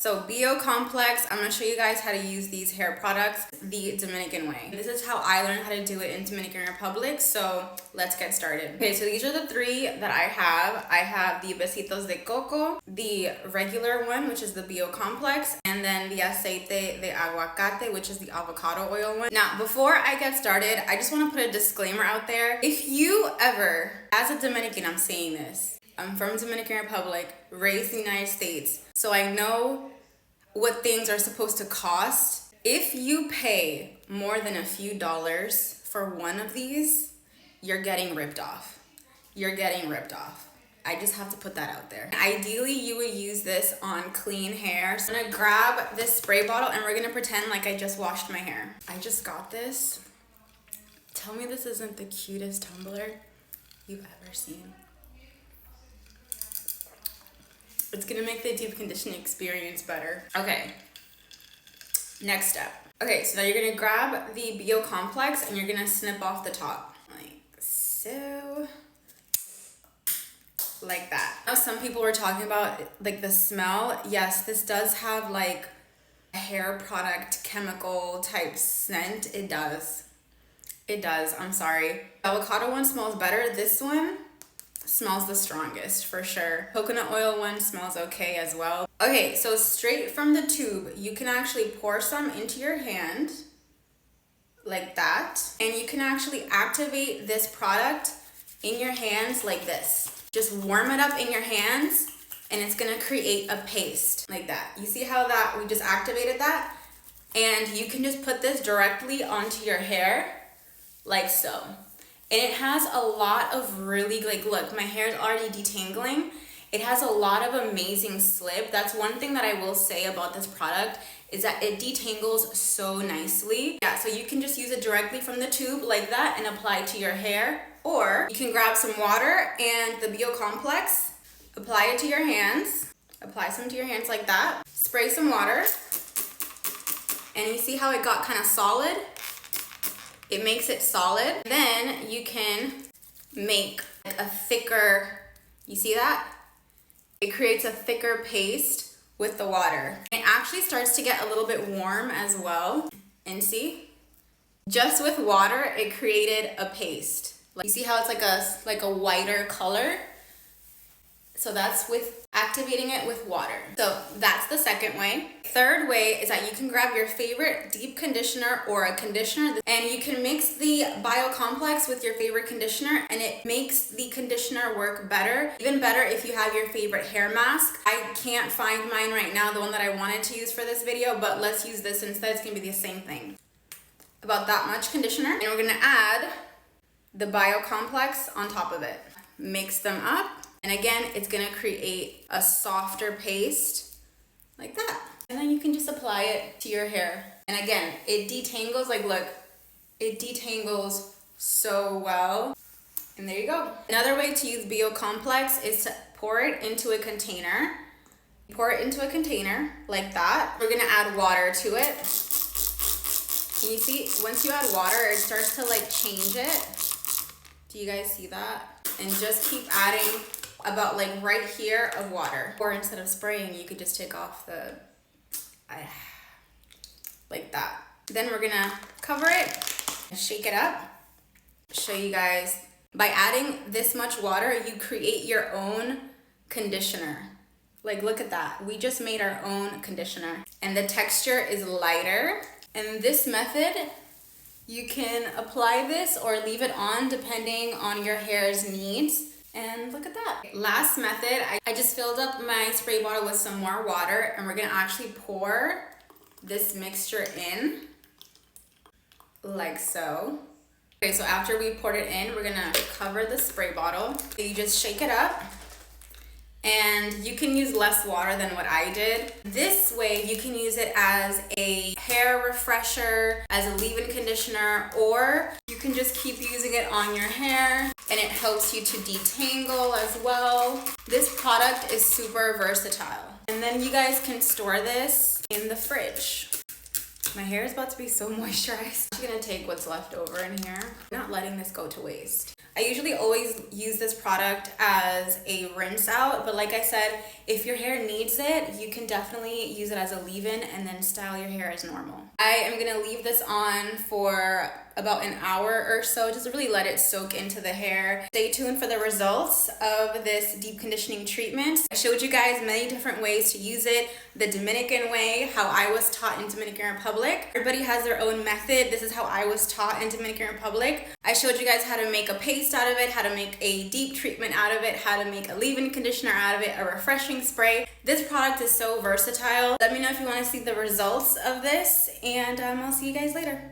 So Biocomplex, I'm gonna show you guys how to use these hair products the Dominican way. This is how I learned how to do it in Dominican Republic, so let's get started. Okay, so these are the three that I have. I have the Besitos de Coco, the regular one, which is the Biocomplex, and then the Aceite de Aguacate, which is the avocado oil one. Now, before I get started, I just wanna put a disclaimer out there. If you ever, as a Dominican, I'm saying this, I'm from Dominican Republic, raised in the United States, so I know what things are supposed to cost. If you pay more than a few dollars for one of these, you're getting ripped off. You're getting ripped off. I just have to put that out there. Ideally, you would use this on clean hair. So I'm gonna grab this spray bottle and we're gonna pretend like I just washed my hair. I just got this. Tell me this isn't the cutest tumbler you've ever seen. It's gonna make the deep conditioning experience better. Okay, next step. Okay, so now you're gonna grab the Biocomplex and you're gonna snip off the top, like so. Like that. Now some people were talking about like the smell. Yes, this does have like a hair product chemical type scent. It does. It does, I'm sorry. The avocado one smells better. This one smells the strongest for sure. Coconut oil one smells okay as well. Okay, so straight from the tube, you can actually pour some into your hand like that. And you can actually activate this product in your hands like this. Just warm it up in your hands and it's gonna create a paste like that. You see how that we just activated that? And you can just put this directly onto your hair like so. And it has a lot of really, like, look, my hair is already detangling. It has a lot of amazing slip. That's one thing that I will say about this product is that it detangles so nicely. Yeah, so you can just use it directly from the tube like that and apply it to your hair. Or you can grab some water and the Biocomplex, apply it to your hands. Apply some to your hands like that. Spray some water. And you see how it got kind of solid? It makes it solid. Then you can make a thicker, you see that? It creates a thicker paste with the water. It actually starts to get a little bit warm as well. And see? Just with water, it created a paste. You see how it's like a whiter color? So that's with activating it with water. So that's the second way. Third way is that you can grab your favorite deep conditioner or a conditioner and you can mix the Biocomplex with your favorite conditioner and it makes the conditioner work better. Even better if you have your favorite hair mask. I can't find mine right now, the one that I wanted to use for this video, but let's use this instead. It's gonna be the same thing. About that much conditioner. And we're gonna add the Biocomplex on top of it. Mix them up. And again, it's gonna create a softer paste like that. And then you can just apply it to your hair. And again, it detangles, like look, it detangles so well. And there you go. Another way to use Biocomplex is to pour it into a container. Pour it into a container like that. We're gonna add water to it. And you see, once you add water, it starts to like change it. Do you guys see that? And just keep adding about like right here of water. Or instead of spraying, you could just take off the, like that. Then we're gonna cover it, shake it up, show you guys. By adding this much water, you create your own conditioner. Like look at that, we just made our own conditioner. And the texture is lighter. And this method, you can apply this or leave it on depending on your hair's needs. And look at that. Last method, I just filled up my spray bottle with some more water and we're gonna actually pour this mixture in like so. Okay, so after we poured it in, we're gonna cover the spray bottle. You just shake it up and you can use less water than what I did. This way you can use it as a hair refresher, as a leave-in conditioner, or you can just keep using it on your hair and it helps you to detangle as well. This product is super versatile. And then you guys can store this in the fridge. My hair is about to be so moisturized. I'm just gonna take what's left over in here. I'm not letting this go to waste. I usually always use this product as a rinse out, but like I said, if your hair needs it, you can definitely use it as a leave-in and then style your hair as normal. I am gonna leave this on for about an hour or so, just to really let it soak into the hair. Stay tuned for the results of this deep conditioning treatment. I showed you guys many different ways to use it, the Dominican way, how I was taught in Dominican Republic. Everybody has their own method. This is how I was taught in Dominican Republic. I showed you guys how to make a paste out of it, how to make a deep treatment out of it, how to make a leave-in conditioner out of it, a refreshing spray. This product is so versatile. Let me know if you want to see the results of this, and I'll see you guys later.